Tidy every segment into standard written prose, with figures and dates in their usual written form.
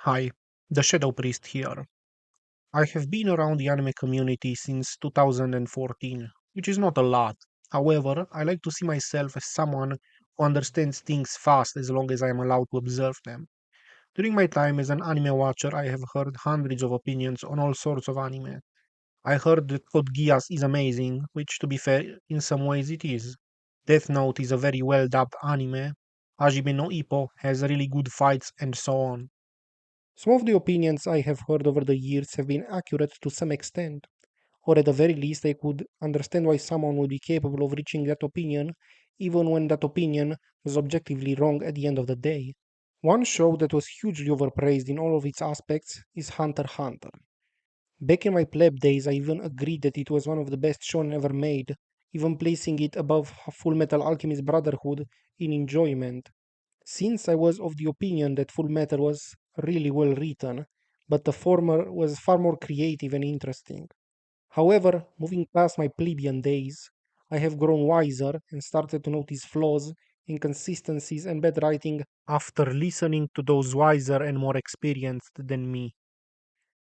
Hi, the Shadow Priest here. I have been around the anime community since 2014, which is not a lot. However, I like to see myself as someone who understands things fast as long as I am allowed to observe them. During my time as an anime watcher, I have heard hundreds of opinions on all sorts of anime. I heard that Code Geass is amazing, which to be fair, in some ways it is. Death Note is a very well dubbed anime. Hajime no Ippo has really good fights and so on. Some of the opinions I have heard over the years have been accurate to some extent, or at the very least, I could understand why someone would be capable of reaching that opinion, even when that opinion was objectively wrong at the end of the day. One show that was hugely overpraised in all of its aspects is Hunter x Hunter. Back in my pleb days, I even agreed that it was one of the best shown ever made, even placing it above Full Metal Alchemist Brotherhood in enjoyment. Since I was of the opinion that Full Metal was really well written, but the former was far more creative and interesting. However, moving past my plebeian days, I have grown wiser and started to notice flaws, inconsistencies, and bad writing, After listening to those wiser and more experienced than me.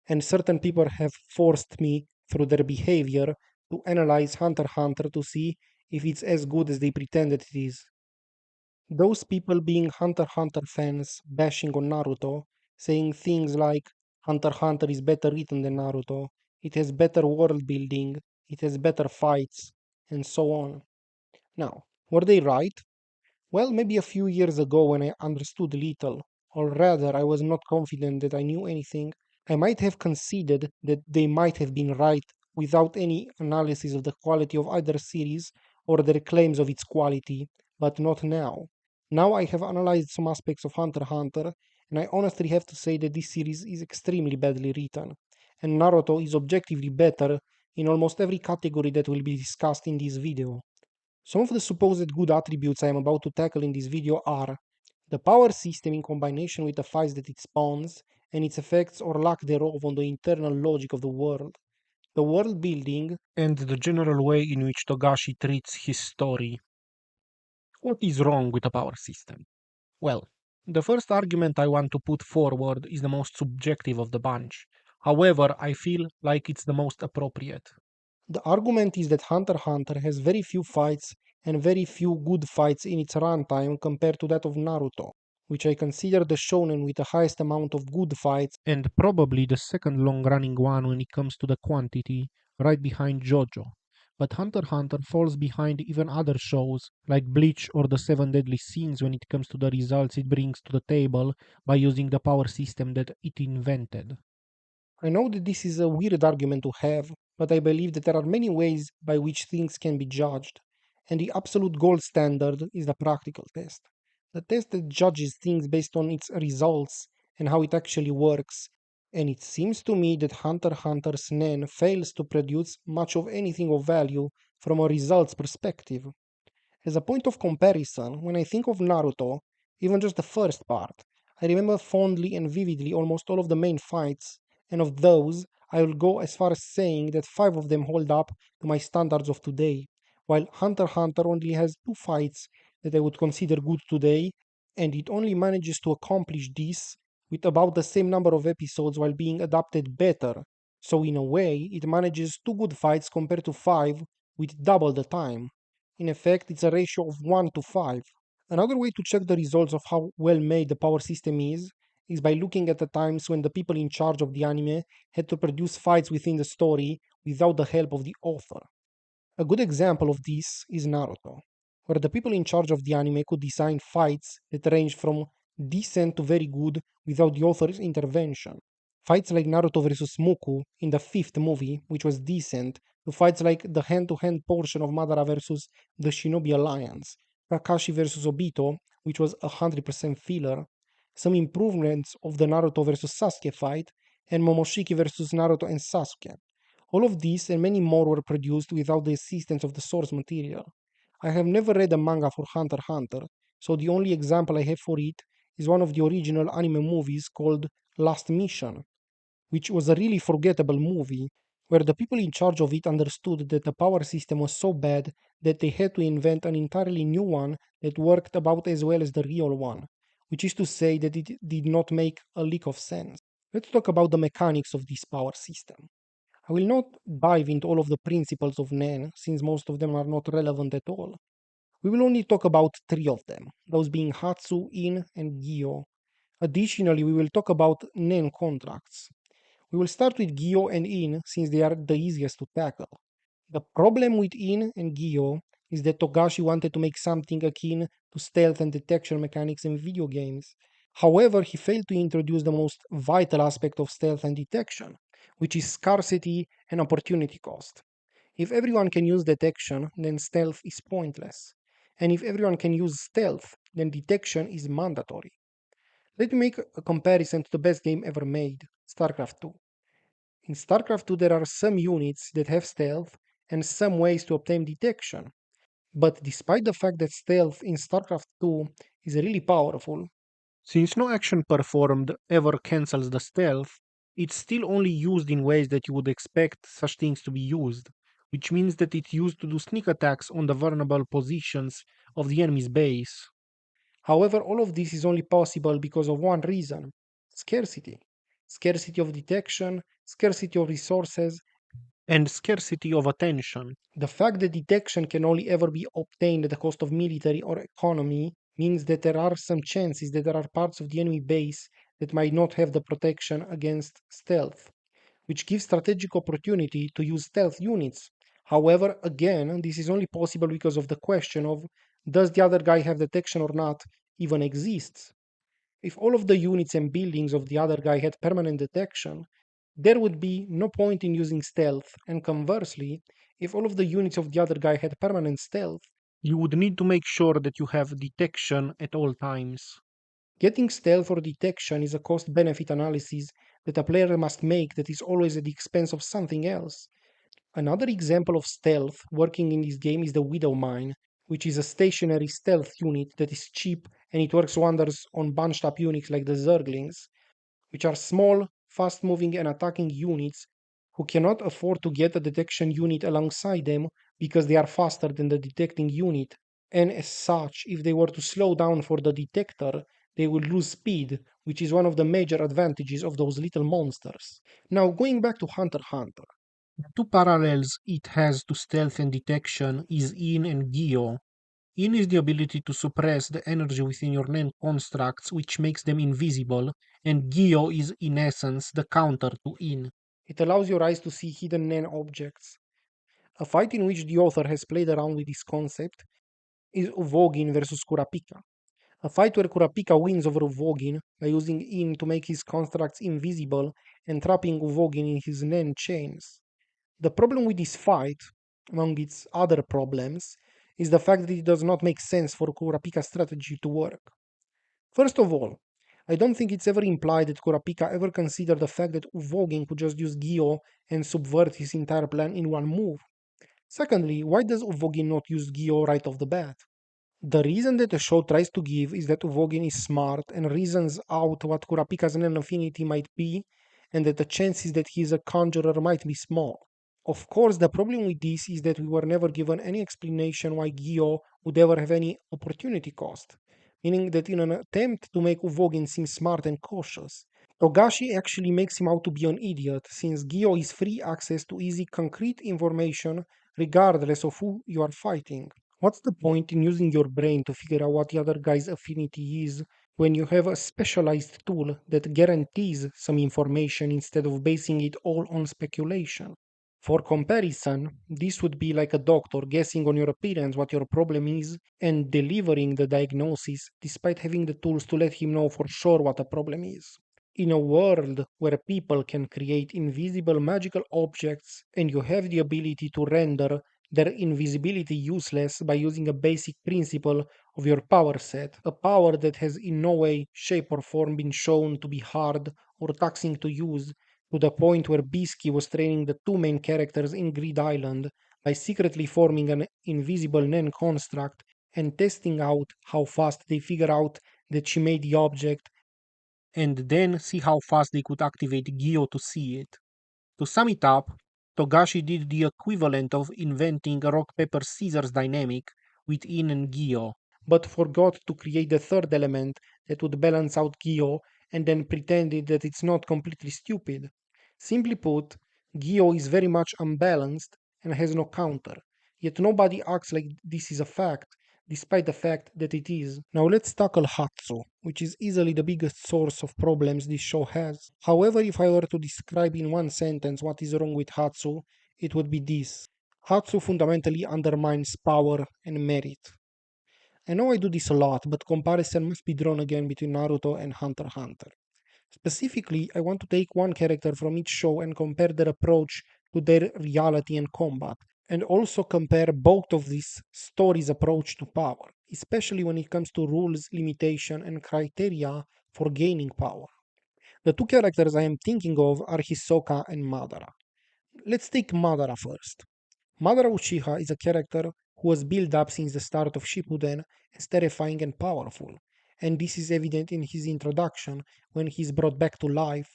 and certain people have forced me through their behavior to analyze Hunter x Hunter to see if it's as good as they pretend it is. Those people being Hunter x Hunter fans bashing on Naruto, saying things like Hunter x Hunter is better written than Naruto, it has better world building, it has better fights, and so on. Now, were they right? Well, maybe a few years ago when I understood little, or rather I was not confident that I knew anything, I might have conceded that they might have been right without any analysis of the quality of either series or their claims of its quality, but not now. Now I have analyzed some aspects of Hunter x Hunter, and I honestly have to say that this series is extremely badly written, and Naruto is objectively better in almost every category that will be discussed in this video. Some of the supposed good attributes I am about to tackle in this video are the power system in combination with the fights that it spawns, and its effects or lack thereof on the internal logic of the world, the world building, And the general way in which Togashi treats his story. What is wrong with the power system? Well, the first argument I want to put forward is the most subjective of the bunch. However, I feel like it's the most appropriate. the argument is that Hunter x Hunter has very few fights and very few good fights in its runtime compared to that of Naruto, which I consider the shounen with the highest amount of good fights. And probably the second long running one when it comes to the quantity, right behind JoJo. But Hunter x Hunter falls behind even other shows like Bleach or the Seven Deadly Sins when it comes to the results it brings to the table by using the power system that it invented. I know that this is a weird argument to have, but I believe that there are many ways by which things can be judged, and the absolute gold standard is the practical test. The test that judges things based on its results and how it actually works. And it seems to me that Hunter x Hunter's NEN fails to produce much of anything of value from a results perspective. As a point of comparison, when I think of Naruto, even just the first part, I remember fondly and vividly almost all of the main fights, and of those, I will go as far as saying that 5 of them hold up to my standards of today, while Hunter x Hunter only has 2 fights that I would consider good today, and it only manages to accomplish this with about the same number of episodes while being adapted better. So, in a way, it manages 2 good fights compared to 5 with double the time. In effect, it's a ratio of 1 to 5. Another way to check the results of how well made the power system is by looking at the times when the people in charge of the anime had to produce fights within the story without the help of the author. A good example of this is Naruto, where the people in charge of the anime could design fights that range from decent to very good without the author's intervention. Fights like Naruto vs. Muku in the fifth movie, which was decent, to fights like the hand to hand portion of Madara vs. the Shinobi Alliance, Kakashi vs. Obito, which was 100% filler, some improvements of the Naruto vs. Sasuke fight, and Momoshiki vs. Naruto and Sasuke. All of these and many more were produced without the assistance of the source material. I have never read a manga for Hunter x Hunter, so the only example I have for it is one of the original anime movies called Last Mission, which was a really forgettable movie where the people in charge of it understood that the power system was so bad that they had to invent an entirely new one that worked about as well as the real one, which is to say that it did not make a lick of sense. Let's talk about the mechanics of this power system. I will not dive into all of the principles of Nen, since most of them are not relevant at all. We will only talk about three of them, those being Hatsu, In, and Gyo. Additionally, we will talk about Nen contracts. We will start with Gyo and In since they are the easiest to tackle. The problem with In and Gyo is that Togashi wanted to make something akin to stealth and detection mechanics in video games. However, he failed to introduce the most vital aspect of stealth and detection, which is scarcity and opportunity cost. If everyone can use detection, then stealth is pointless. And if everyone can use stealth, then detection is mandatory. Let me make a comparison to the best game ever made, StarCraft 2. In StarCraft 2, there are some units that have stealth and some ways to obtain detection. But despite the fact that stealth in StarCraft 2 is really powerful, Since no action performed ever cancels the stealth, it's still only used in ways that you would expect such things to be used, which means that it's used to do sneak attacks on the vulnerable positions of the enemy's base. however, all of this is only possible because of one reason: scarcity. Scarcity of detection, scarcity of resources. And scarcity of attention. The fact that detection can only ever be obtained at the cost of military or economy means that there are some chances that there are parts of the enemy base that might not have the protection against stealth, which gives strategic opportunity to use stealth units. However, again, this is only possible because of the question of does the other guy have detection or not even exists. If all of the units and buildings of the other guy had permanent detection, there would be no point in using stealth, and conversely, if all of the units of the other guy had permanent stealth, You would need to make sure that you have detection at all times. getting stealth or detection is a cost benefit analysis that a player must make that is always at the expense of something else. Another example of stealth working in this game is the Widow Mine, which is a stationary stealth unit that is cheap and it works wonders on bunched up units like the Zerglings, which are small, fast moving, and attacking units who cannot afford to get a detection unit alongside them because they are faster than the detecting unit. And as such, if they were to slow down for the detector, they would lose speed, which is one of the major advantages of those little monsters. Now, going back to Hunter x Hunter. The two parallels it has to stealth and detection is In and Gyo. In is the ability to suppress the energy within your NAND constructs, which makes them invisible, and Gyo is in essence the counter to In. It allows your eyes to see hidden NAN objects. A fight in which the author has played around with this concept is Uvogin versus Kurapika. A fight where Kurapika wins over Uvogin by using In to make his constructs invisible and trapping Uvogin in his Nen chains. The problem with this fight, among its other problems, is the fact that it does not make sense for Kurapika's strategy to work. First of all, I don't think it's ever implied that Kurapika ever considered the fact that Uvogin could just use Gyo and subvert his entire plan in one move. Secondly, why does Uvogin not use Gyo right off the bat? The reason that the show tries to give is that Uvogin is smart and reasons out what Kurapika's Nen affinity might be, and that the chances that he is a conjurer might be small. Of course, the problem with this is that we were never given any explanation why Gyo would ever have any opportunity cost, meaning that in an attempt to make Uvogin seem smart and cautious, Togashi actually makes him out to be an idiot, since Gyo is free access to easy, concrete information regardless of who you are fighting. What's the point in using your brain to figure out what the other guy's affinity is when you have a specialized tool that guarantees some information instead of basing it all on speculation? For comparison, this would be like a doctor guessing on your appearance what your problem is and delivering the diagnosis despite having the tools to let him know for sure what a problem is. In a world where people can create invisible magical objects and you have the ability to render their invisibility useless by using a basic principle of your power set, a power that has in no way, shape, or form been shown to be hard or taxing to use, to the point where Bisky was training the two main characters in Grid Island by secretly forming an invisible Nen construct and testing out how fast they figure out that she made the object. And then see how fast they could activate Gyo to see it. To sum it up, Togashi did the equivalent of inventing a rock paper scissors dynamic with In and Gyo. but forgot to create the third element that would balance out Gyo and then pretended that it's not completely stupid. Simply put, Gyo is very much unbalanced and has no counter, yet nobody acts like this is a fact, despite the fact that it is. Now let's tackle Hatsu, which is easily the biggest source of problems this show has. However, if I were to describe in one sentence what is wrong with Hatsu, it would be this. Hatsu fundamentally undermines power and merit. I know I do this a lot, but comparison must be drawn again between Naruto and Hunter x Hunter. Specifically, I want to take one character from each show and compare their approach to their reality and combat, and also compare both of these stories' approach to power, especially when it comes to rules, limitation, and criteria for gaining power. The two characters I am thinking of are Hisoka and Madara. Let's take Madara first. Madara Uchiha is a character who was built up since the start of Shippuden as terrifying and powerful, and this is evident in his introduction when he is brought back to life,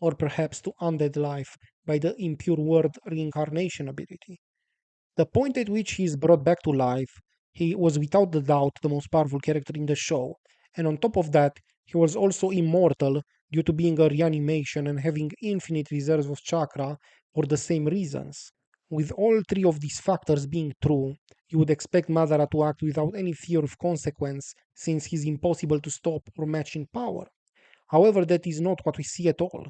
or perhaps to undead life, by the impure word reincarnation ability. The point at which he is brought back to life, he was without the doubt the most powerful character in the show, and on top of that, he was also immortal due to being a reanimation and having infinite reserves of chakra for the same reasons. With all three of these factors being true, you would expect Madara to act without any fear of consequence, since he's impossible to stop or match in power. However, that is not what we see at all.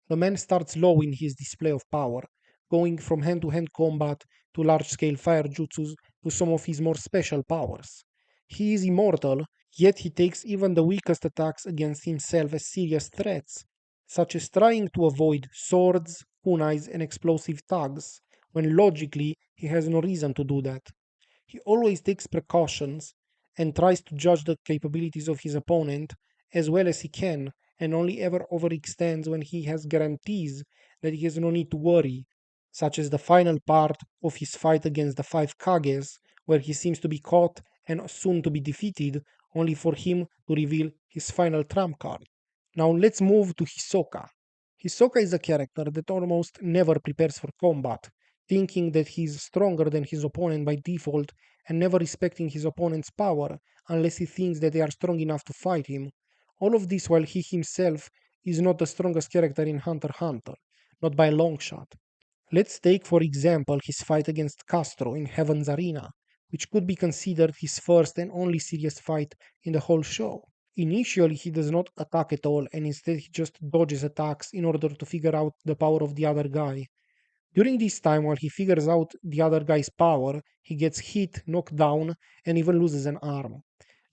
The man starts low in his display of power, going from hand to hand combat to large scale fire jutsus to some of his more special powers. He is immortal, yet he takes even the weakest attacks against himself as serious threats, such as trying to avoid swords, kunais, and explosive tags, when logically he has no reason to do that. He always takes precautions and tries to judge the capabilities of his opponent as well as he can, and only ever overextends when he has guarantees that he has no need to worry, such as the final part of his fight against the five Kages, where he seems to be caught and soon to be defeated, only for him to reveal his final trump card. Now let's move to Hisoka. Hisoka is a character that almost never prepares for combat, thinking that he is stronger than his opponent by default and never respecting his opponent's power unless he thinks that they are strong enough to fight him. All of this while he himself is not the strongest character in Hunter x Hunter, not by a long shot. Let's take, for example, his fight against Castro in Heaven's Arena, which could be considered his first and only serious fight in the whole show. Initially, he does not attack at all, and instead he just dodges attacks in order to figure out the power of the other guy. During this time, while he figures out the other guy's power, he gets hit, knocked down, and even loses an arm.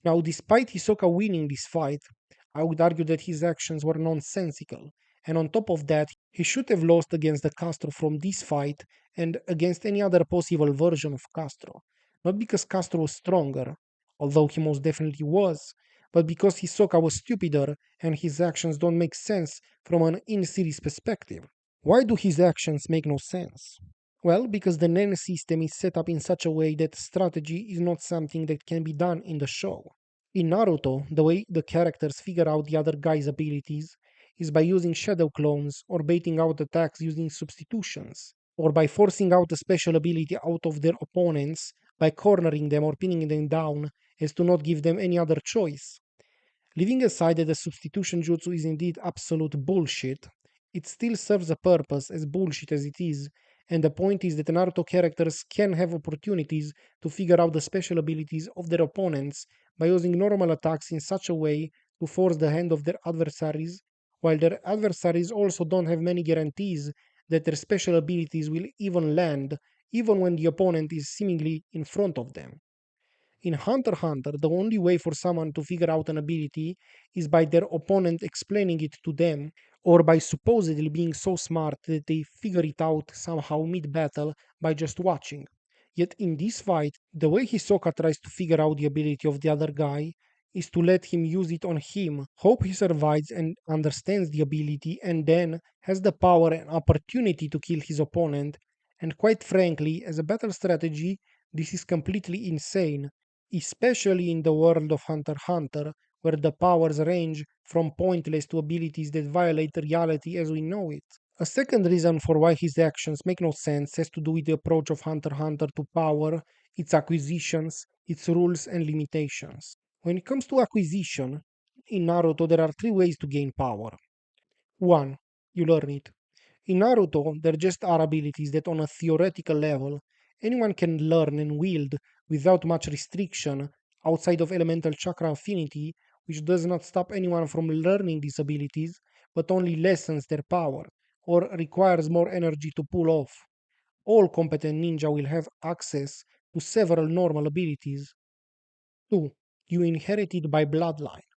Now, despite Hisoka winning this fight, I would argue that his actions were nonsensical, and on top of that, he should have lost against the Castro from this fight and against any other possible version of Castro. Not because Castro was stronger, although he most definitely was, but because Hisoka was stupider and his actions don't make sense from an in series perspective. Why do his actions make no sense? Well, because the Nen system is set up in such a way that strategy is not something that can be done in the show. In Naruto, the way the characters figure out the other guy's abilities is by using shadow clones or baiting out attacks using substitutions, or by forcing out a special ability out of their opponents by cornering them or pinning them down as to not give them any other choice. Leaving aside that the substitution jutsu is indeed absolute bullshit, it still serves a purpose, as bullshit as it is, and the point is that Naruto characters can have opportunities to figure out the special abilities of their opponents by using normal attacks in such a way to force the hand of their adversaries, while their adversaries also don't have many guarantees that their special abilities will even land, even when the opponent is seemingly in front of them. In Hunter x Hunter, the only way for someone to figure out an ability is by their opponent explaining it to them, or by supposedly being so smart that they figure it out somehow mid battle by just watching. Yet in this fight, the way Hisoka tries to figure out the ability of the other guy is to let him use it on him, hope he survives and understands the ability, and then has the power and opportunity to kill his opponent. And quite frankly, as a battle strategy, this is completely insane, especially in the world of Hunter x Hunter, where the powers range from pointless to abilities that violate reality as we know it. A second reason for why his actions make no sense has to do with the approach of Hunter x Hunter to power, its acquisitions, its rules, and limitations. When it comes to acquisition, in Naruto there are three ways to gain power. 1. You learn it. In Naruto, there just are abilities that, on a theoretical level, anyone can learn and wield without much restriction outside of elemental chakra affinity, which does not stop anyone from learning these abilities, but only lessens their power, or requires more energy to pull off. All competent ninja will have access to several normal abilities. 2. You inherit it by bloodline.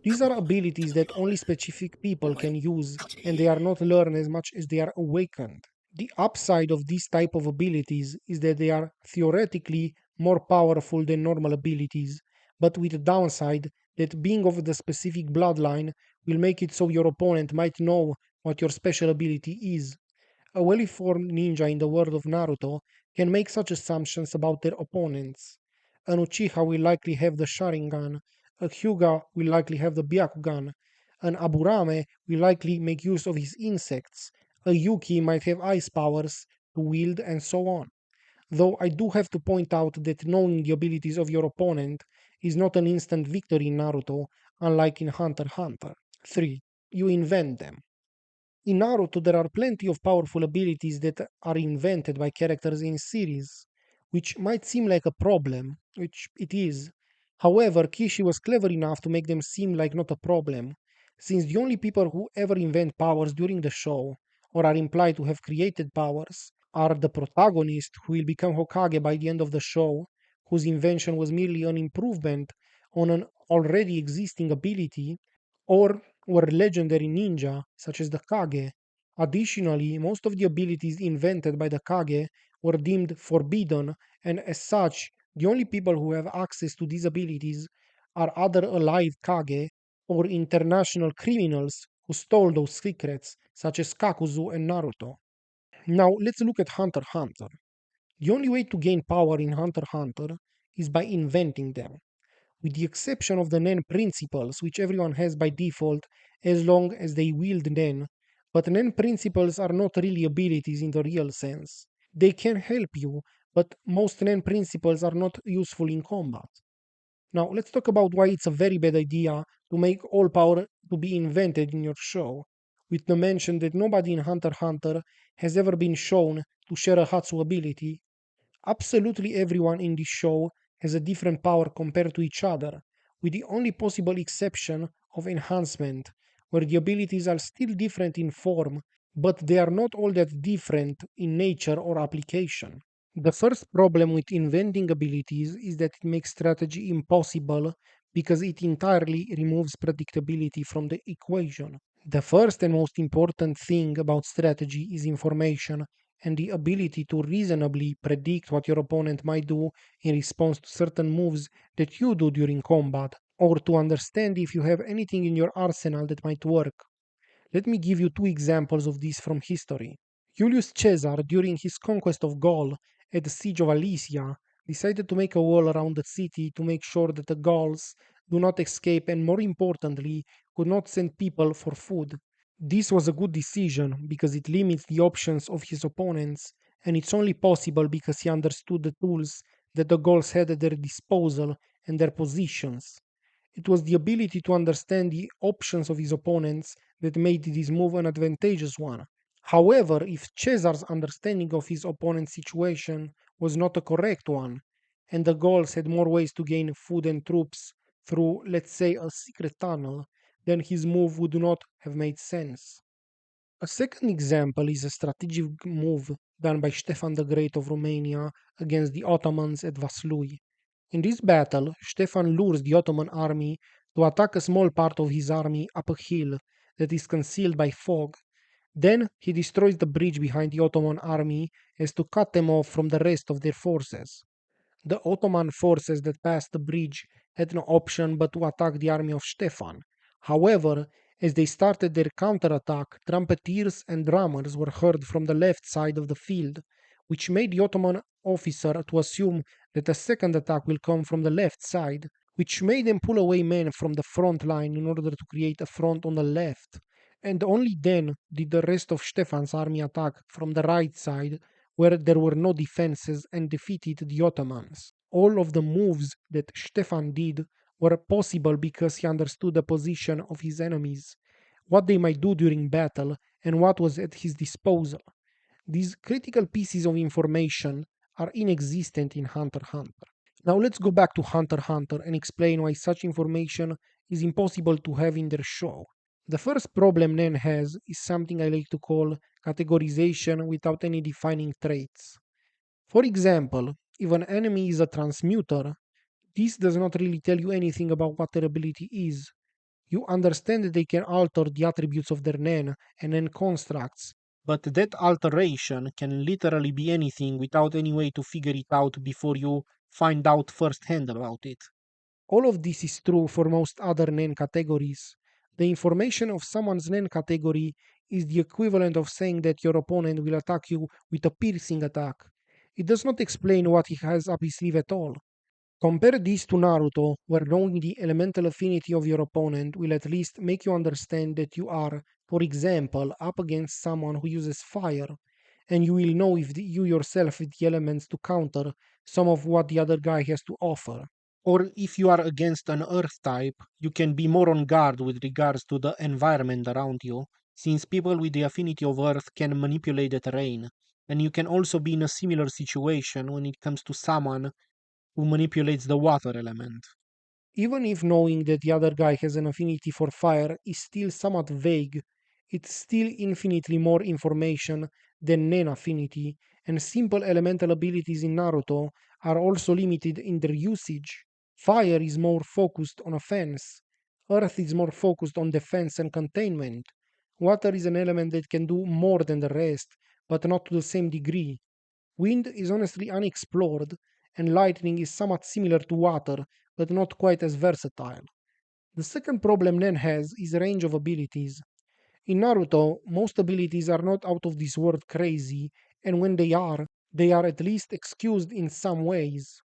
These are abilities that only specific people can use, and they are not learned as much as they are awakened. The upside of these type of abilities is that they are theoretically more powerful than normal abilities, but with the downside that being of the specific bloodline will make it so your opponent might know what your special ability is. A well-informed ninja in the world of Naruto can make such assumptions about their opponents. An Uchiha will likely have the Sharingan, a Hyuga will likely have the Byakugan, an Aburame will likely make use of his insects, a Yuki might have ice powers to wield, and so on. Though I do have to point out that knowing the abilities of your opponent is not an instant victory in Naruto, unlike in Hunter x Hunter. 3. You invent them. In Naruto, there are plenty of powerful abilities that are invented by characters in series, which might seem like a problem, which it is. However, Kishi was clever enough to make them seem like not a problem, since the only people who ever invent powers during the show, or are implied to have created powers, are the protagonist who will become Hokage by the end of the show, whose invention was merely an improvement on an already existing ability, or were legendary ninja, such as the Kage. Additionally, most of the abilities invented by the Kage were deemed forbidden, and as such, the only people who have access to these abilities are other alive Kage or international criminals who stole those secrets, such as Kakuzu and Naruto. Now, let's look at Hunter x Hunter. The only way to gain power in Hunter x Hunter is by inventing them, with the exception of the Nen principles, which everyone has by default as long as they wield Nen. But Nen principles are not really abilities in the real sense. They can help you, but most Nen principles are not useful in combat. Now, let's talk about why it's a very bad idea to make all power to be invented in your show, with the mention that nobody in Hunter x Hunter has ever been shown to share a Hatsu ability. Absolutely everyone in this show has a different power compared to each other, with the only possible exception of enhancement, where the abilities are still different in form, but they are not all that different in nature or application. The first problem with inventing abilities is that it makes strategy impossible because it entirely removes predictability from the equation. The first and most important thing about strategy is information and the ability to reasonably predict what your opponent might do in response to certain moves that you do during combat, or to understand if you have anything in your arsenal that might work. Let me give you two examples of this from history. Julius Caesar, during his conquest of Gaul at the siege of Alesia, decided to make a wall around the city to make sure that the Gauls do not escape and, more importantly, could not send people for food. This was a good decision because it limits the options of his opponents, and it's only possible because he understood the tools that the Gauls had at their disposal and their positions. It was the ability to understand the options of his opponents that made this move an advantageous one. However, if Caesar's understanding of his opponent's situation was not a correct one, and the Gauls had more ways to gain food and troops through, let's say, a secret tunnel, then his move would not have made sense. A second example is a strategic move done by Stefan the Great of Romania against the Ottomans at Vaslui. In this battle, Stefan lures the Ottoman army to attack a small part of his army up a hill that is concealed by fog. Then he destroys the bridge behind the Ottoman army as to cut them off from the rest of their forces. The Ottoman forces that passed the bridge had no option but to attack the army of Stefan. However, as they started their counterattack, trumpeters and drummers were heard from the left side of the field, which made the Ottoman officer to assume that a second attack will come from the left side, which made them pull away men from the front line in order to create a front on the left. and only then did the rest of Stefan's army attack from the right side, where there were no defenses, and defeated the Ottomans. All of the moves that Stefan did were possible because he understood the position of his enemies, what they might do during battle, and what was at his disposal. These critical pieces of information are inexistent in Hunter x Hunter. Now let's go back to Hunter x Hunter and explain why such information is impossible to have in their show. The first problem Nen has is something I like to call categorization without any defining traits. For example, if an enemy is a transmuter, this does not really tell you anything about what their ability is. You understand that they can alter the attributes of their Nen and Nen constructs. But that alteration can literally be anything without any way to figure it out before you find out firsthand about it. All of this is true for most other Nen categories. The information of someone's Nen category is the equivalent of saying that your opponent will attack you with a piercing attack. It does not explain what he has up his sleeve at all. Compare this to Naruto, where knowing the elemental affinity of your opponent will at least make you understand that you are, for example, up against someone who uses fire, and you will know if you yourself have the elements to counter some of what the other guy has to offer. Or if you are against an earth type, you can be more on guard with regards to the environment around you, since people with the affinity of earth can manipulate the terrain. And you can also be in a similar situation when it comes to someone who manipulates the water element. Even if knowing that the other guy has an affinity for fire is still somewhat vague, it's still infinitely more information than Nen affinity, and simple elemental abilities in Naruto are also limited in their usage. Fire is more focused on offense, Earth is more focused on defense and containment. Water is an element that can do more than the rest, but not to the same degree. Wind is honestly unexplored, and lightning is somewhat similar to water, but not quite as versatile. The second problem Nen has is range of abilities. In Naruto, most abilities are not out of this world crazy, and when they are at least excused in some ways.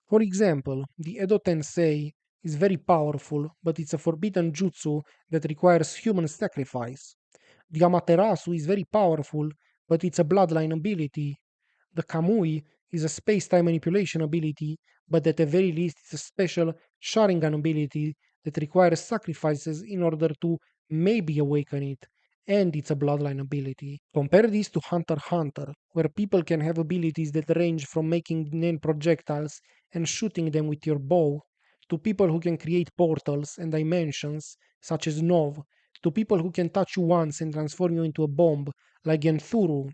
For example, the Edo Tensei is very powerful, but it's a forbidden jutsu that requires human sacrifice. The Amaterasu is very powerful, but it's a bloodline ability. The Kamui is a space-time manipulation ability, but at the very least it's a special Sharingan ability that requires sacrifices in order to maybe awaken it, and it's a bloodline ability. Compare this to Hunter x Hunter, where people can have abilities that range from making nen projectiles and shooting them with your bow, to people who can create portals and dimensions, such as Nov, to people who can touch you once and transform you into a bomb, like Genthuru,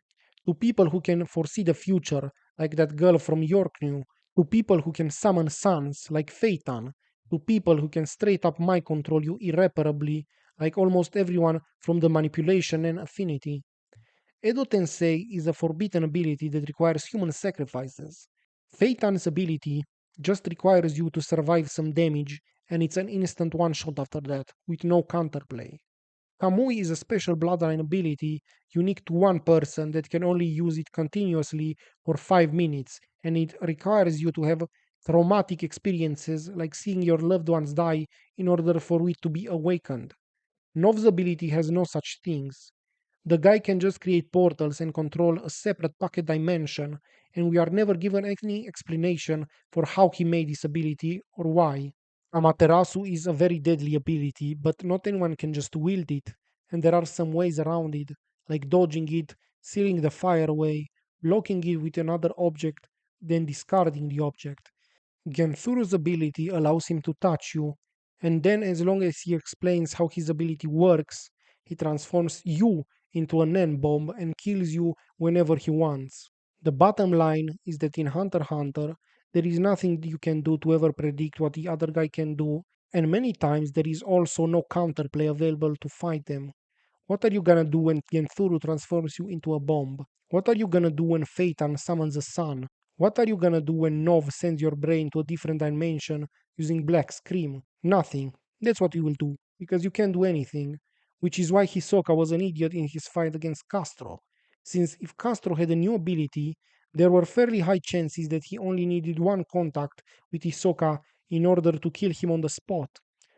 to people who can foresee the future, like that girl from York knew, to people who can summon suns, like Phaeton, to people who can straight up mind control you irreparably, like almost everyone from the manipulation and affinity. Edo Tensei is a forbidden ability that requires human sacrifices. Phaeton's ability just requires you to survive some damage, and it's an instant one shot after that, with no counterplay. Kamui is a special bloodline ability unique to one person that can only use it continuously for 5 minutes, and it requires you to have traumatic experiences like seeing your loved ones die in order for it to be awakened. Nov's ability has no such things. The guy can just create portals and control a separate pocket dimension, and we are never given any explanation for how he made this ability or why. Amaterasu is a very deadly ability, but not anyone can just wield it, and there are some ways around it, like dodging it, sealing the fire away, blocking it with another object, then discarding the object. Genthuru's ability allows him to touch you, and then, as long as he explains how his ability works, he transforms you into a Nen bomb and kills you whenever he wants. The bottom line is that in Hunter x Hunter, there is nothing you can do to ever predict what the other guy can do, and many times there is also no counterplay available to fight them. What are you gonna do when Genthuru transforms you into a bomb? What are you gonna do when Phaeton summons a sun? What are you gonna do when Nov sends your brain to a different dimension using Black Scream? Nothing. That's what you will do, because you can't do anything. Which is why Hisoka was an idiot in his fight against Castro. Since if Castro had a new ability, there were fairly high chances that he only needed one contact with Hisoka in order to kill him on the spot.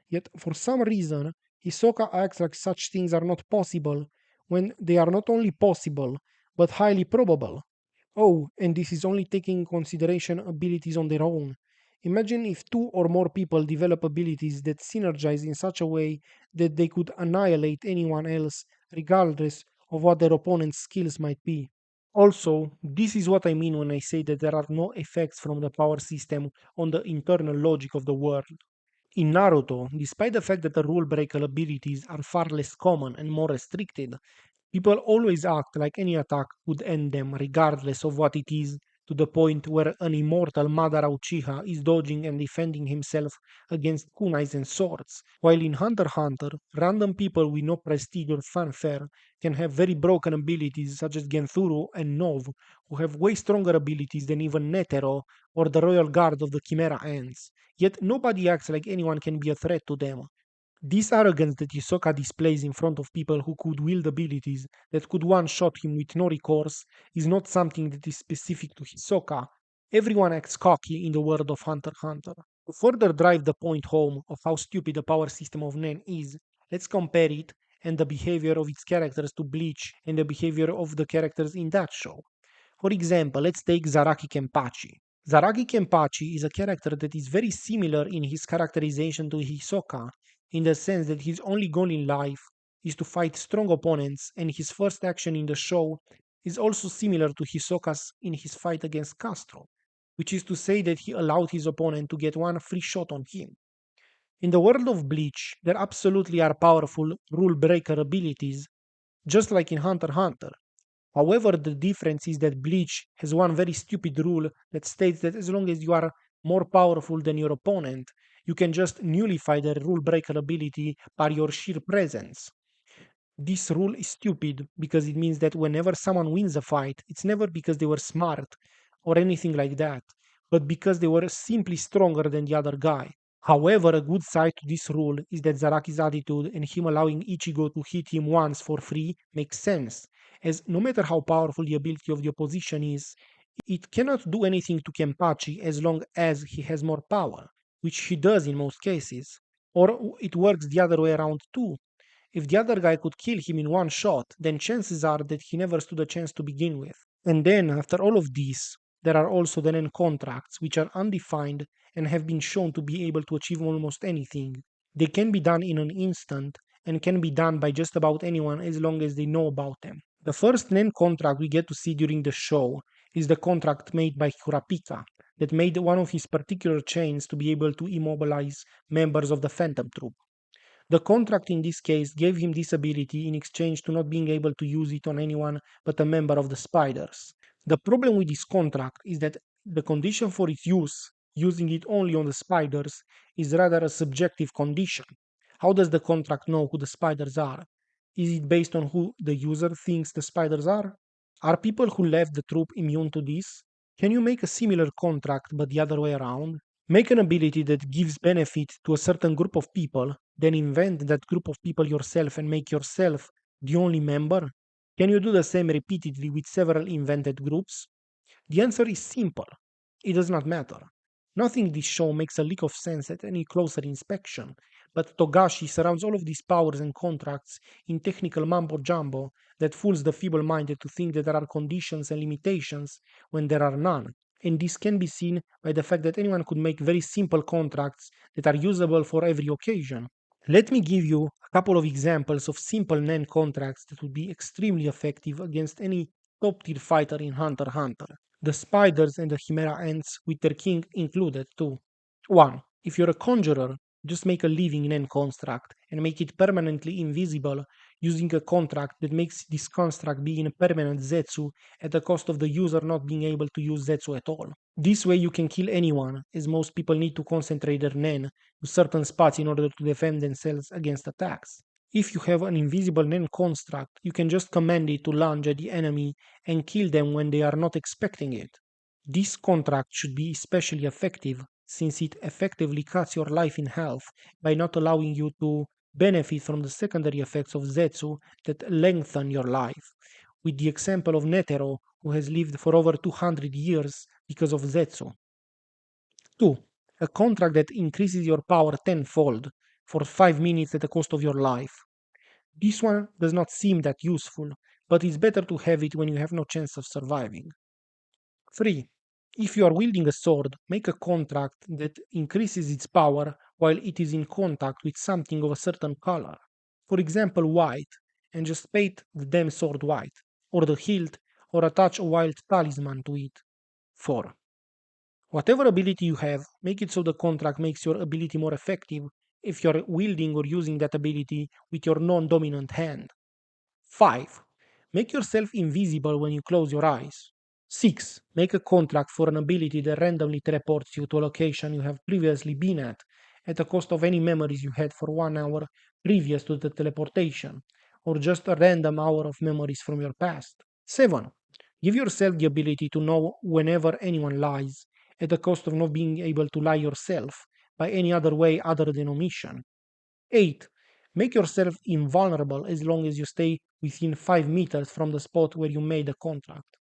Yet, for some reason, Hisoka acts like such things are not possible when they are not only possible, but highly probable. Oh, and this is only taking in consideration abilities on their own. Imagine if two or more people develop abilities that synergize in such a way that they could annihilate anyone else, regardless of what their opponent's skills might be. Also, this is what I mean when I say that there are no effects from the power system on the internal logic of the world. In Naruto, despite the fact that the rule breaker abilities are far less common and more restricted, people always act like any attack would end them, regardless of what it is, to the point where an immortal Madara Uchiha is dodging and defending himself against kunais and swords, while in Hunter x Hunter, random people with no prestige or fanfare can have very broken abilities such as Genthuru and Nov, who have way stronger abilities than even Netero or the Royal Guard of the Chimera Ants. Yet nobody acts like anyone can be a threat to them. This arrogance that Hisoka displays in front of people who could wield abilities that could one-shot him with no recourse is not something that is specific to Hisoka. Everyone acts cocky in the world of Hunter x Hunter. To further drive the point home of how stupid the power system of Nen is, let's compare it and the behavior of its characters to Bleach and the behavior of the characters in that show. For example, let's take Zaraki Kenpachi. Zaraki Kenpachi is a character that is very similar in his characterization to Hisoka, in the sense that his only goal in life is to fight strong opponents, and his first action in the show is also similar to Hisoka's in his fight against Castro, which is to say that he allowed his opponent to get one free shot on him. In the world of Bleach, there absolutely are powerful rule breaker abilities, just like in Hunter x Hunter. However, the difference is that Bleach has one very stupid rule that states that as long as you are more powerful than your opponent, you can just nullify their rule breaker ability by your sheer presence. This rule is stupid because it means that whenever someone wins a fight, it's never because they were smart or anything like that, but because they were simply stronger than the other guy. However, a good side to this rule is that Zaraki's attitude and him allowing Ichigo to hit him once for free makes sense, as no matter how powerful the ability of the opposition is, it cannot do anything to Kenpachi as long as he has more power, which he does in most cases. Or it works the other way around too. If the other guy could kill him in one shot, then chances are that he never stood a chance to begin with. And then, after all of this, there are also the NN contracts, which are undefined and have been shown to be able to achieve almost anything. They can be done in an instant and can be done by just about anyone as long as they know about them. The first NN contract we get to see during the show is the contract made by Kurapika that made one of his particular chains to be able to immobilize members of the Phantom Troop. The contract in this case gave him this ability in exchange to not being able to use it on anyone but a member of the Spiders. The problem with this contract is that the condition for its use, using it only on the Spiders, is rather a subjective condition. How does the contract know who the Spiders are? Is it based on who the user thinks the Spiders are? Are people who left the troop immune to this? Can you make a similar contract but the other way around? Make an ability that gives benefit to a certain group of people, then invent that group of people yourself and make yourself the only member? Can you do the same repeatedly with several invented groups? The answer is simple. It does not matter. Nothing in this show makes a lick of sense at any closer inspection, but Togashi surrounds all of these powers and contracts in technical mumbo jumbo that fools the feeble minded to think that there are conditions and limitations when there are none. And this can be seen by the fact that anyone could make very simple contracts that are usable for every occasion. Let me give you a couple of examples of simple NAN contracts that would be extremely effective against any top tier fighter in Hunter x Hunter. The spiders and the chimera ants with their king included too. 1. If you're a conjurer, just make a living NAN construct and make it permanently invisible using a contract that makes this construct be in a permanent Zetsu at the cost of the user not being able to use Zetsu at all. This way you can kill anyone, as most people need to concentrate their NAN to certain spots in order to defend themselves against attacks. If you have an invisible NAN construct, you can just command it to lunge at the enemy and kill them when they are not expecting it. This contract should be especially effective since it effectively cuts your life in half by not allowing you to benefit from the secondary effects of Zetsu that lengthen your life, with the example of Netero, who has lived for over 200 years because of Zetsu. 2. A contract that increases your power tenfold. for 5 minutes at the cost of your life. This one does not seem that useful, but it's better to have it when you have no chance of surviving. 3. If you are wielding a sword, make a contract that increases its power while it is in contact with something of a certain color. For example, white, and just paint the damn sword white, or the hilt, or attach a wild talisman to it. 4. Whatever ability you have, make it so the contract makes your ability more effective if you're wielding or using that ability with your non dominant hand. 5. Make yourself invisible when you close your eyes. 6. Make a contract for an ability that randomly teleports you to a location you have previously been at the cost of any memories you had for 1 hour previous to the teleportation, or just a random hour of memories from your past. 7. Give yourself the ability to know whenever anyone lies, at the cost of not being able to lie yourself by any other way other than omission. 8. Make yourself invulnerable as long as you stay within 5 meters from the spot where you made the contract.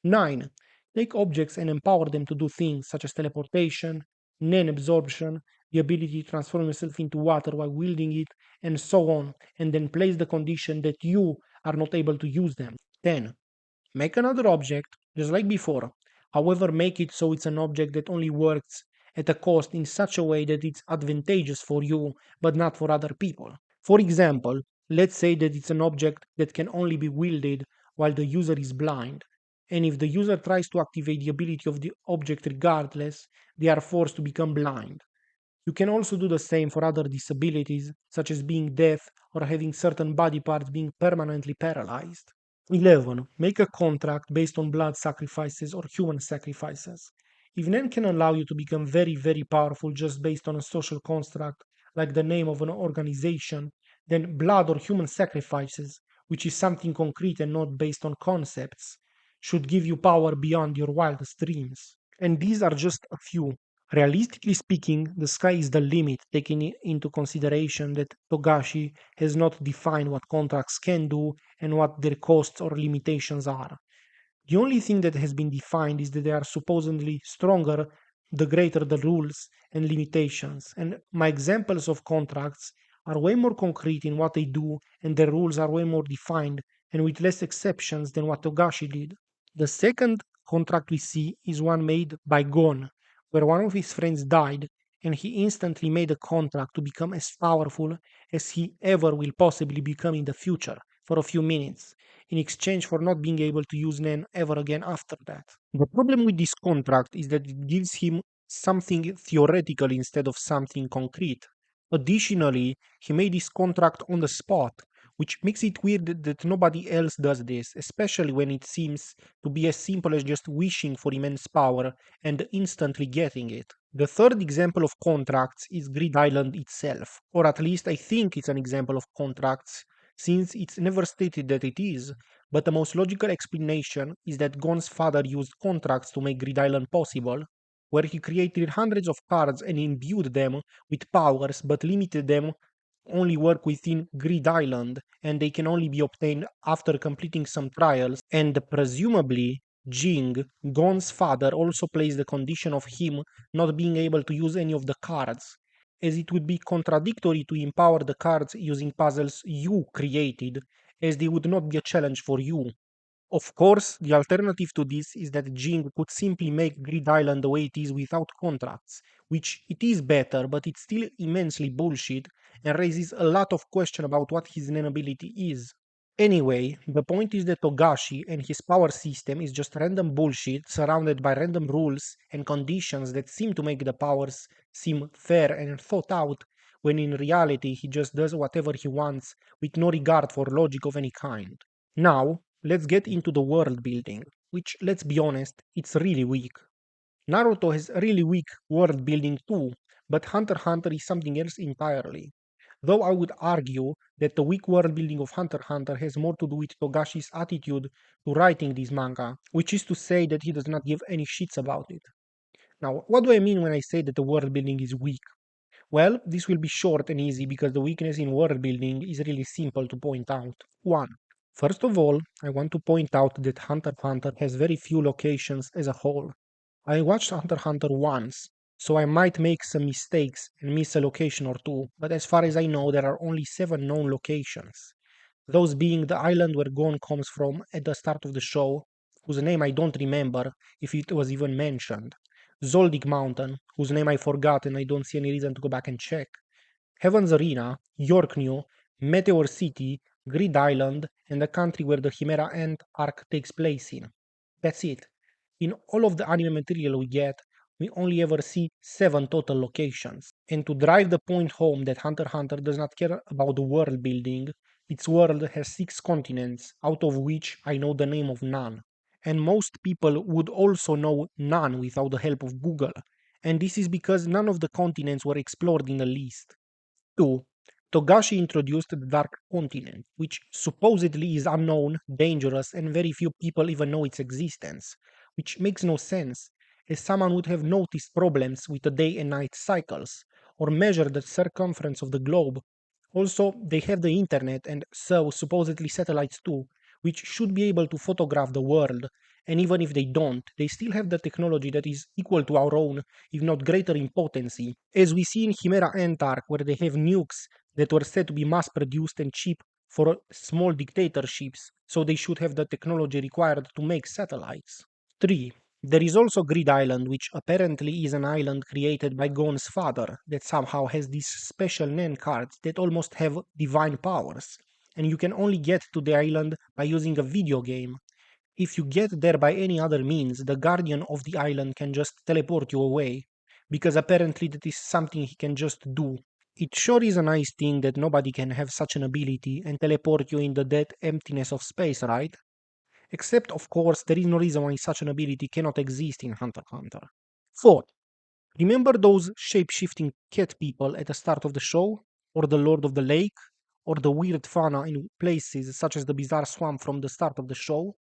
9. Take objects and empower them to do things such as teleportation, nan absorption, the ability to transform yourself into water while wielding it, and so on, and then place the condition that you are not able to use them. 10. Make another object, just like before. However, make it so it's an object that only works at a cost in such a way that it's advantageous for you, but not for other people. For example, let's say that it's an object that can only be wielded while the user is blind. And if the user tries to activate the ability of the object regardless, they are forced to become blind. You can also do the same for other disabilities, such as being deaf or having certain body parts being permanently paralyzed. 11. Make a contract based on blood sacrifices or human sacrifices. If Nen can allow you to become very, very powerful just based on a social construct, like the name of an organization, then blood or human sacrifices, which is something concrete and not based on concepts, should give you power beyond your wildest dreams. And these are just a few. Realistically speaking, the sky is the limit, taking into consideration that Togashi has not defined what contracts can do and what their costs or limitations are. The only thing that has been defined is that they are supposedly stronger the greater the rules and limitations. And my examples of contracts are way more concrete in what they do, and their rules are way more defined and with less exceptions than what Togashi did. The second contract we see is one made by Gon, where one of his friends died, and he instantly made a contract to become as powerful as he ever will possibly become in the future for a few minutes in exchange for not being able to use Nen ever again after that. The problem with this contract is that it gives him something theoretical instead of something concrete. Additionally, he made this contract on the spot, which makes it weird that nobody else does this, especially when it seems to be as simple as just wishing for immense power and instantly getting it. The third example of contracts is Grid Island itself, or at least I think it's an example of contracts since it's never stated that it is, but the most logical explanation is that Gon's father used contracts to make Grid Island possible, where he created hundreds of cards and imbued them with powers but limited them only work within Grid Island and they can only be obtained after completing some trials, and presumably Jing, Gon's father, also placed the condition of him not being able to use any of the cards, as it would be contradictory to empower the cards using puzzles you created, as they would not be a challenge for you. Of course, the alternative to this is that Jing could simply make Grid Island the way it is without contracts, which it is better, but it's still immensely bullshit and raises a lot of question about what his ability is. Anyway, the point is that Togashi and his power system is just random bullshit surrounded by random rules and conditions that seem to make the powers seem fair and thought out, when in reality he just does whatever he wants with no regard for logic of any kind. Now, let's get into the world building, which, let's be honest, it's really weak. Naruto has really weak world building too, but Hunter x Hunter is something else entirely. Though I would argue that the weak world building of Hunter x Hunter has more to do with Togashi's attitude to writing this manga, which is to say that he does not give any shits about it. Now, what do I mean when I say that the world building is weak? Well, this will be short and easy because the weakness in world building is really simple to point out. 1. First of all, I want to point out that Hunter x Hunter has very few locations as a whole. I watched Hunter x Hunter once, so I might make some mistakes and miss a location or two, but as far as I know, there are only 7 known locations. Those being the island where Gon comes from at the start of the show, whose name I don't remember if it was even mentioned. Zoldyck Mountain, whose name I forgot and I don't see any reason to go back and check. Heaven's Arena, Yorknew, Meteor City, Grid Island, and the country where the Chimera Ant arc takes place in. That's it. In all of the anime material we get, we only ever see 7 total locations. And to drive the point home that Hunter x Hunter does not care about the world building, its world has 6 continents, out of which I know the name of none. And most people would also know none without the help of Google. And this is because none of the continents were explored in the list. 2. Togashi introduced the Dark Continent, which supposedly is unknown, dangerous, and very few people even know its existence, which makes no sense, as someone would have noticed problems with the day and night cycles, or measured the circumference of the globe. Also, they have the internet and so supposedly satellites too, which should be able to photograph the world, and even if they don't, they still have the technology that is equal to our own, if not greater in potency, as we see in Chimera Antark, where they have nukes that were said to be mass produced and cheap for small dictatorships, so they should have the technology required to make satellites. 3. There is also Grid Island, which apparently is an island created by Gon's father that somehow has these special Nen cards that almost have divine powers, and you can only get to the island by using a video game. If you get there by any other means, the guardian of the island can just teleport you away, because apparently that is something he can just do. It sure is a nice thing that nobody can have such an ability and teleport you in the dead emptiness of space, right? Except, of course, there is no reason why such an ability cannot exist in Hunter x Hunter. 4. Remember those shape-shifting cat people at the start of the show? Or the Lord of the Lake? Or the weird fauna in places such as the bizarre swamp from the start of the show?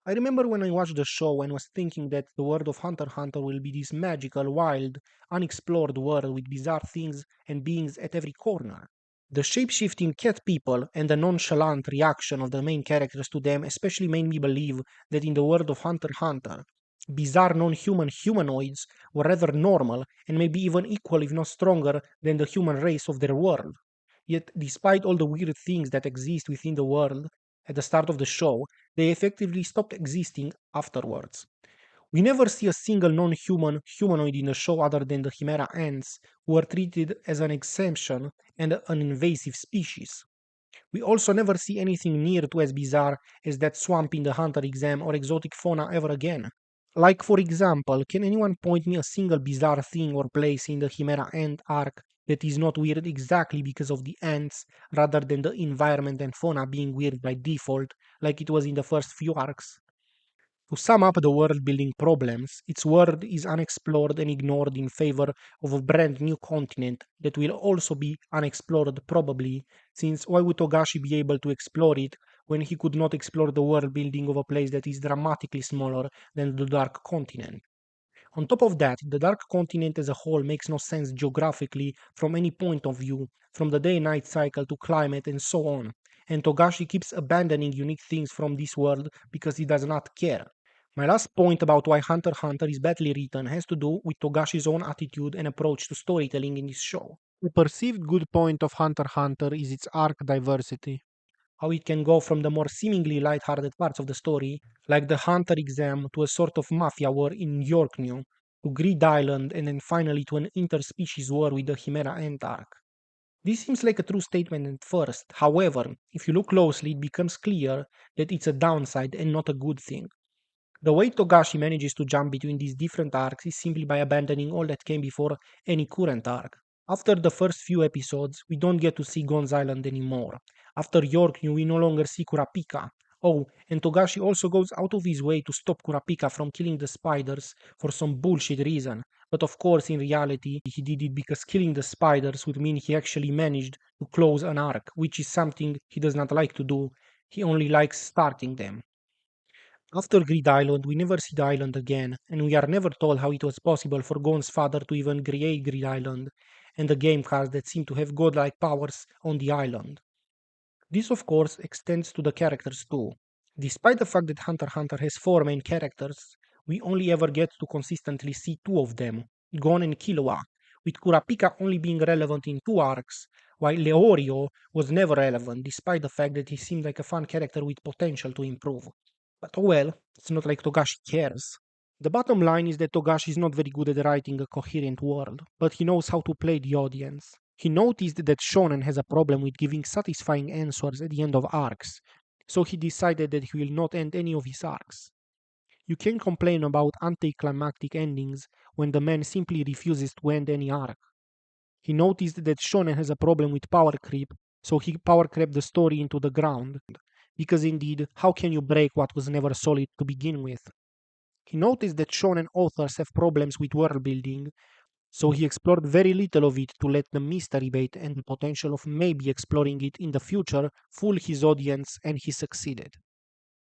I remember when I watched the show and was thinking that the world of Hunter x Hunter will be this magical, wild, unexplored world with bizarre things and beings at every corner. The shape-shifting cat people and the nonchalant reaction of the main characters to them especially made me believe that in the world of Hunter x Hunter, bizarre non-human humanoids were rather normal and maybe even equal if not stronger than the human race of their world. Yet, despite all the weird things that exist within the world at the start of the show, they effectively stopped existing afterwards. We never see a single non-human humanoid in the show other than the Chimera ants, who are treated as an exemption and an invasive species. We also never see anything near to as bizarre as that swamp in the Hunter exam or exotic fauna ever again. Like, for example, can anyone point me a single bizarre thing or place in the Chimera Ant arc that is not weird exactly because of the ants, rather than the environment and fauna being weird by default, like it was in the first few arcs? To sum up the world building problems, its world is unexplored and ignored in favor of a brand new continent that will also be unexplored probably, since why would Togashi be able to explore it when he could not explore the world building of a place that is dramatically smaller than the Dark Continent? On top of that, the Dark Continent as a whole makes no sense geographically from any point of view, from the day-night cycle to climate and so on, and Togashi keeps abandoning unique things from this world because he does not care. My last point about why Hunter x Hunter is badly written has to do with Togashi's own attitude and approach to storytelling in this show. The perceived good point of Hunter x Hunter is its arc diversity. How it can go from the more seemingly light-hearted parts of the story, like the Hunter exam, to a sort of mafia war in Yorknew, to Grid Island, and then finally to an interspecies war with the Chimera Ant arc. This seems like a true statement at first. However, if you look closely, it becomes clear that it's a downside and not a good thing. The way Togashi manages to jump between these different arcs is simply by abandoning all that came before any current arc. After the first few episodes, we don't get to see Gon's Island anymore. After Yorknew, we no longer see Kurapika. Oh, and Togashi also goes out of his way to stop Kurapika from killing the spiders for some bullshit reason. But of course, in reality, he did it because killing the spiders would mean he actually managed to close an arc, which is something he does not like to do. He only likes starting them. After Grid Island, we never see the island again, and we are never told how it was possible for Gon's father to even create Grid Island, and the game cards that seem to have godlike powers on the island. This, of course, extends to the characters too. Despite the fact that Hunter x Hunter has 4 main characters, we only ever get to consistently see 2 of them, Gon and Killua, with Kurapika only being relevant in two arcs, while Leorio was never relevant, despite the fact that he seemed like a fun character with potential to improve. But oh well, it's not like Togashi cares. The bottom line is that Togashi is not very good at writing a coherent world, but he knows how to play the audience. He noticed that shonen has a problem with giving satisfying answers at the end of arcs, so he decided that he will not end any of his arcs. You can complain about anticlimactic endings when the man simply refuses to end any arc. He noticed that shonen has a problem with power creep, so he power crept the story into the ground. Because indeed, how can you break what was never solid to begin with? He noticed that shonen authors have problems with world building, so he explored very little of it to let the mystery bait and the potential of maybe exploring it in the future fool his audience, and he succeeded.